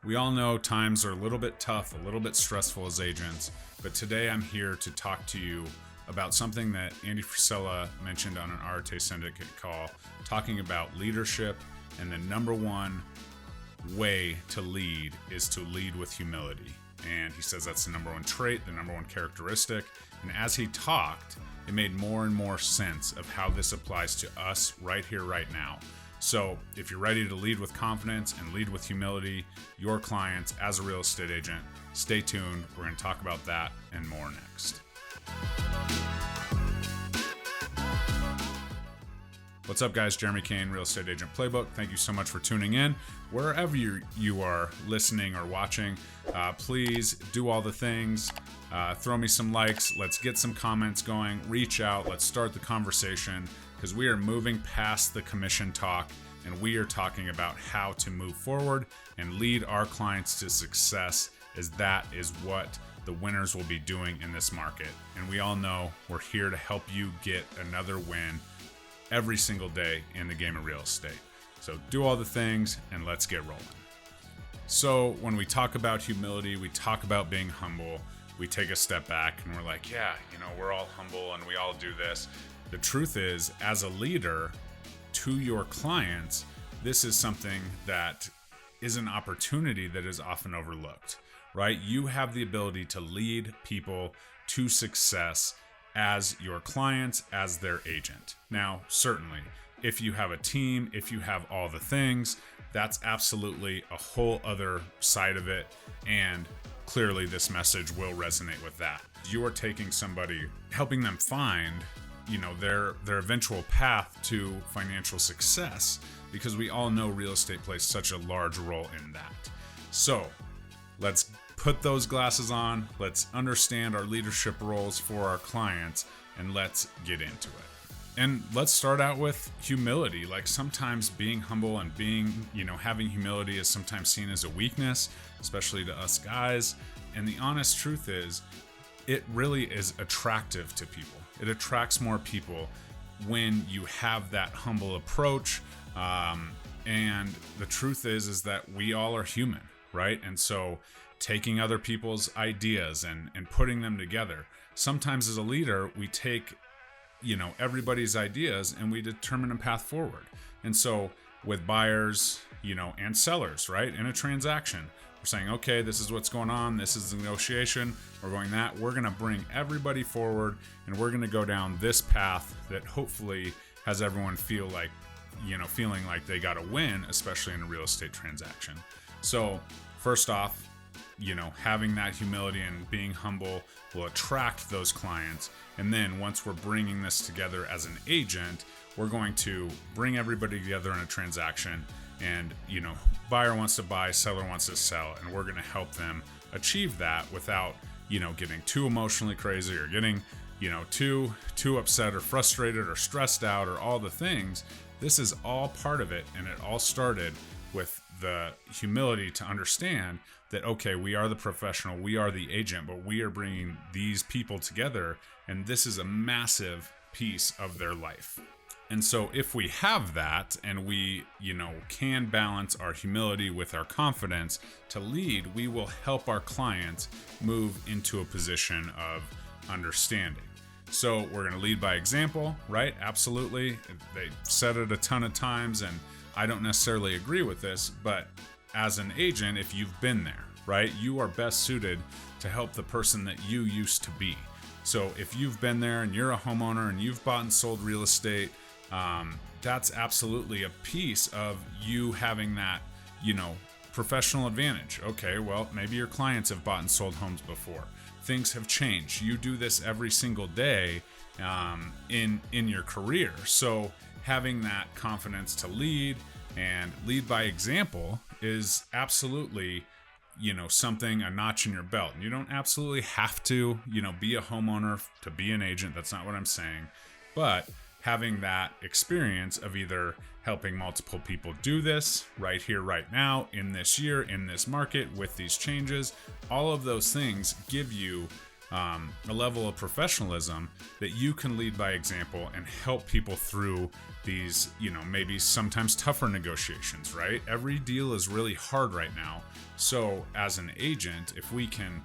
We all know times are a little bit tough, a little bit stressful as agents, but today I'm here to talk to you about something that Andy Frisella mentioned on an Arte Syndicate call, talking about leadership, and the number one way to lead is to lead with humility. And he says that's the number one trait, the number one characteristic. And as he talked, it made more and more sense of how this applies to us right here, right now. So if you're ready to lead with confidence and lead with humility, your clients as a real estate agent, stay tuned. We're going to talk about that and more next. What's up, guys? Jeremy Kane, Real Estate Agent Playbook. Thank you so much for tuning in. Wherever you are listening or watching, please do all the things. Throw me some likes. Let's get some comments going. Reach out. Let's start the conversation because we are moving past the commission talk and we are talking about how to move forward and lead our clients to success, as that is what the winners will be doing in this market. And we all know we're here to help you get another win every single day in the game of real estate. So do all the things and let's get rolling. So when we talk about humility, we talk about being humble, we take a step back and we're like, yeah, we're all humble and we all do this. The truth is, as a leader to your clients, this is something that is an opportunity that is often overlooked, right? You have the ability to lead people to success as your clients, as their agent. Now, certainly, if you have a team, if you have all the things, that's absolutely a whole other side of it. And clearly this message will resonate with that. You are taking somebody, helping them find, their eventual path to financial success, because we all know real estate plays such a large role in that. So let's put those glasses on. Let's understand our leadership roles for our clients and let's get into it. And let's start out with humility. Like, sometimes being humble and having humility is sometimes seen as a weakness, especially to us guys. And the honest truth is, it really is attractive to people. It attracts more people when you have that humble approach. And the truth is that we all are human, right? And so taking other people's ideas and putting them together. Sometimes as a leader, we take, everybody's ideas and we determine a path forward. And so with buyers, and sellers, right? In a transaction, we're saying, okay, this is what's going on. This is the negotiation. We're going that. We're going to bring everybody forward and we're going to go down this path that hopefully has everyone feeling like they got a win, especially in a real estate transaction. So first off, having that humility and being humble will attract those clients. And then once we're bringing this together as an agent, we're going to bring everybody together in a transaction. And, buyer wants to buy, seller wants to sell, and we're going to help them achieve that without, getting too emotionally crazy or getting, too upset or frustrated or stressed out or all the things. This is all part of it. And it all started with the humility to understand that, okay, we are the professional, we are the agent, but we are bringing these people together, and this is a massive piece of their life. And so if we have that and we, can balance our humility with our confidence to lead, we will help our clients move into a position of understanding. So we're going to lead by example, right? Absolutely. They said it a ton of times, and I don't necessarily agree with this, but as an agent, if you've been there, right, you are best suited to help the person that you used to be. So if you've been there and you're a homeowner and you've bought and sold real estate, that's absolutely a piece of you having that, professional advantage. Okay, well, maybe your clients have bought and sold homes before. Things have changed. You do this every single day in your career. So having that confidence to lead and lead by example is absolutely, something, a notch in your belt. You don't absolutely have to, be a homeowner to be an agent. That's not what I'm saying. But having that experience of either helping multiple people do this right here, right now, in this year, in this market, with these changes, all of those things give you a level of professionalism that you can lead by example and help people through these, maybe sometimes tougher negotiations, right? Every deal is really hard right now. So as an agent, if we can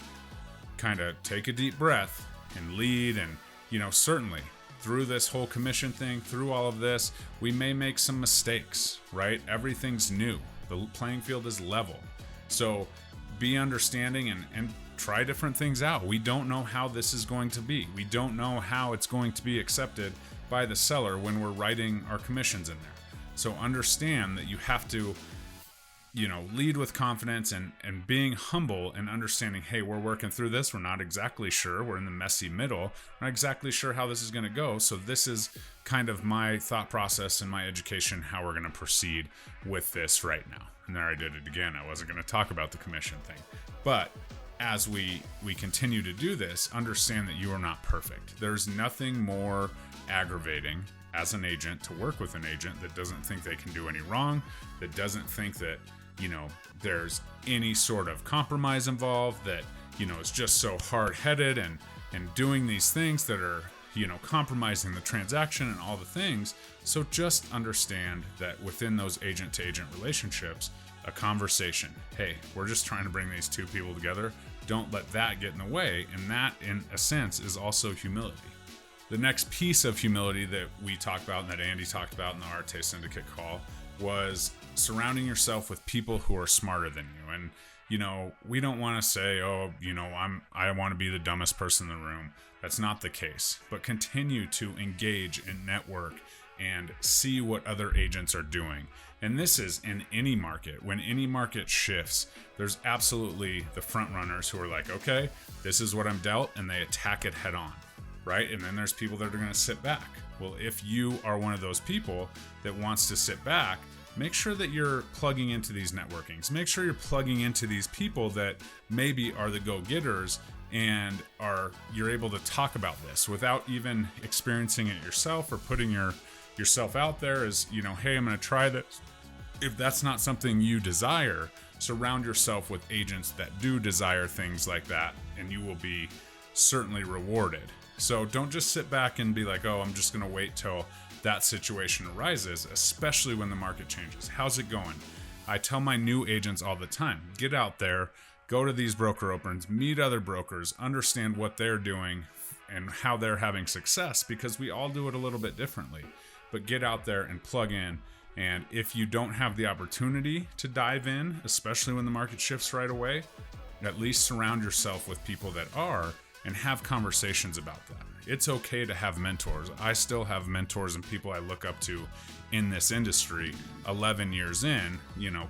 kind of take a deep breath and lead, and, certainly through this whole commission thing, through all of this, we may make some mistakes, right? Everything's new. The playing field is level. So be understanding and try different things out. We don't know how this is going to be. We don't know how it's going to be accepted by the seller when we're writing our commissions in there. So understand that you have to, lead with confidence and being humble and understanding, hey, we're working through this. We're not exactly sure. We're in the messy middle. We're not exactly sure how this is going to go. So this is kind of my thought process and my education, how we're going to proceed with this right now. And there I did it again. I wasn't going to talk about the commission thing. But as we continue to do this, understand that you are not perfect. There's nothing more aggravating as an agent to work with an agent that doesn't think they can do any wrong, that doesn't think that, there's any sort of compromise involved, that, is just so hard-headed and doing these things that are, compromising the transaction and all the things. So just understand that within those agent-to-agent relationships, a conversation, hey, we're just trying to bring these two people together. Don't let that get in the way. And that, in a sense, is also humility. The next piece of humility that we talked about and that Andy talked about in the Arte Syndicate call was surrounding yourself with people who are smarter than you. And, we don't want to say, I want to be the dumbest person in the room. That's not the case. But continue to engage and network and see what other agents are doing. And this is in any market. When any market shifts, there's absolutely the front runners who are like, okay, this is what I'm dealt, and they attack it head on, right? And then there's people that are going to sit back. Well, if you are one of those people that wants to sit back, make sure that you're plugging into these networkings. Make sure you're plugging into these people that maybe are the go-getters and you're able to talk about this without even experiencing it yourself or putting yourself out there as, hey, I'm going to try this. If that's not something you desire, surround yourself with agents that do desire things like that, and you will be certainly rewarded. So don't just sit back and be like, oh, I'm just going to wait till that situation arises, especially when the market changes. How's it going? I tell my new agents all the time, get out there, go to these broker opens, meet other brokers, understand what they're doing and how they're having success, because we all do it a little bit differently. But get out there and plug in. And if you don't have the opportunity to dive in, especially when the market shifts right away, at least surround yourself with people that are, and have conversations about that. It's okay to have mentors. I still have mentors and people I look up to in this industry 11 years in,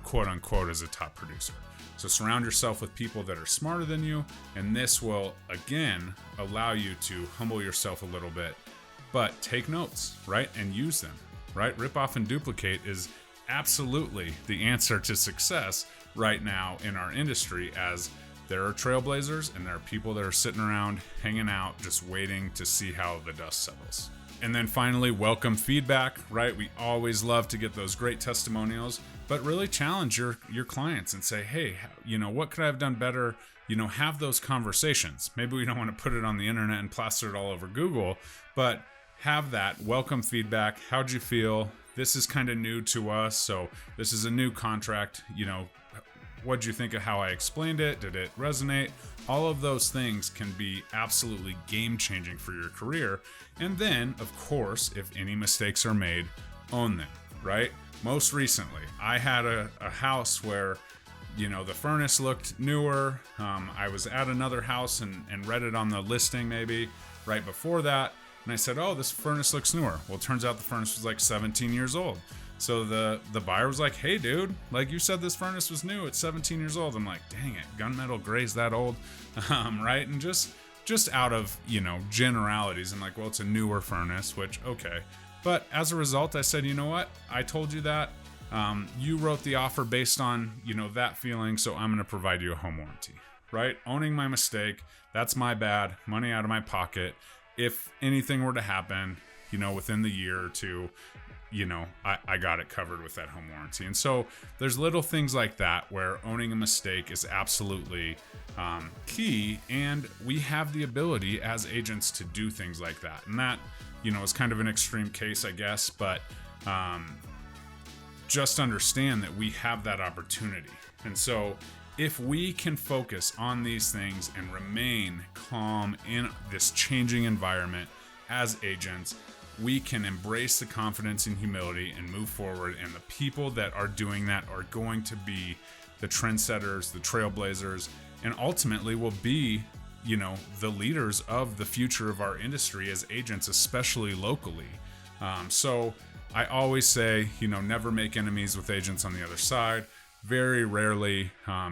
quote unquote, as a top producer. So surround yourself with people that are smarter than you, and this will, again, allow you to humble yourself a little bit, but take notes, right? And use them, right? Rip off and duplicate is absolutely the answer to success right now in our industry, as there are trailblazers and there are people that are sitting around hanging out, just waiting to see how the dust settles. And then finally, welcome feedback, right? We always love to get those great testimonials, but really challenge your clients and say, hey, what could I have done better? Have those conversations. Maybe we don't want to put it on the internet and plaster it all over Google, but have that welcome feedback. How'd you feel? This is kind of new to us, so this is a new contract. What'd you think of how I explained it? Did it resonate? All of those things can be absolutely game-changing for your career. And then, of course, if any mistakes are made, own them, right? Most recently, I had a house where, the furnace looked newer. I was at another house and read it on the listing maybe right before that. And I said, oh, this furnace looks newer. Well, it turns out the furnace was like 17 years old. So the buyer was like, hey, dude, like you said this furnace was new. It's 17 years old. I'm like, dang it, gunmetal gray's that old, right? And just out of, generalities. I'm like, well, it's a newer furnace, which, okay. But as a result, I said, you know what? I told you that. You wrote the offer based on, that feeling. So I'm going to provide you a home warranty, right? Owning my mistake. That's my bad. Money out of my pocket. If anything were to happen, within the year or two, I got it covered with that home warranty. And so there's little things like that where owning a mistake is absolutely key, and we have the ability as agents to do things like that. And that, is kind of an extreme case, I guess, but just understand that we have that opportunity. And so if we can focus on these things and remain calm in this changing environment as agents, we can embrace the confidence and humility and move forward. And the people that are doing that are going to be the trendsetters, the trailblazers, and ultimately will be, the leaders of the future of our industry as agents, especially locally. So I always say, never make enemies with agents on the other side. Very rarely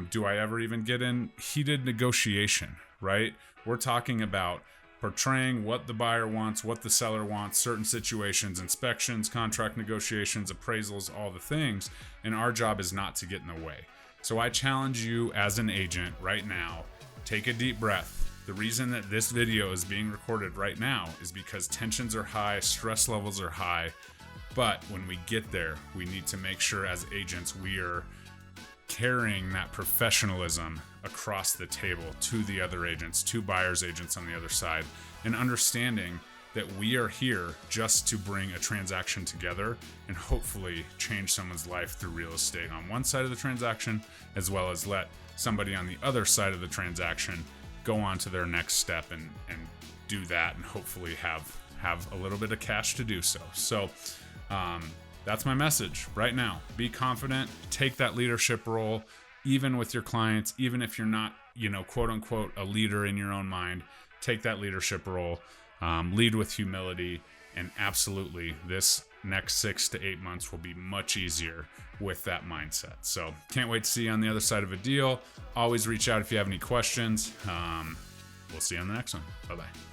do I ever even get in heated negotiation, right? We're talking about portraying what the buyer wants, what the seller wants, certain situations, inspections, contract negotiations, appraisals, all the things. And our job is not to get in the way. So I challenge you as an agent right now, take a deep breath. The reason that this video is being recorded right now is because tensions are high, stress levels are high. But when we get there, we need to make sure as agents we are carrying that professionalism across the table to the other agents, to buyers agents on the other side, and understanding that we are here just to bring a transaction together and hopefully change someone's life through real estate on one side of the transaction, as well as let somebody on the other side of the transaction go on to their next step and do that, and hopefully have a little bit of cash to do so. So that's my message right now. Be confident, take that leadership role, even with your clients, even if you're not, quote unquote, a leader in your own mind. Take that leadership role, lead with humility, and absolutely this next 6 to 8 months will be much easier with that mindset. So can't wait to see you on the other side of a deal. Always reach out if you have any questions. We'll see you on the next one. Bye-bye.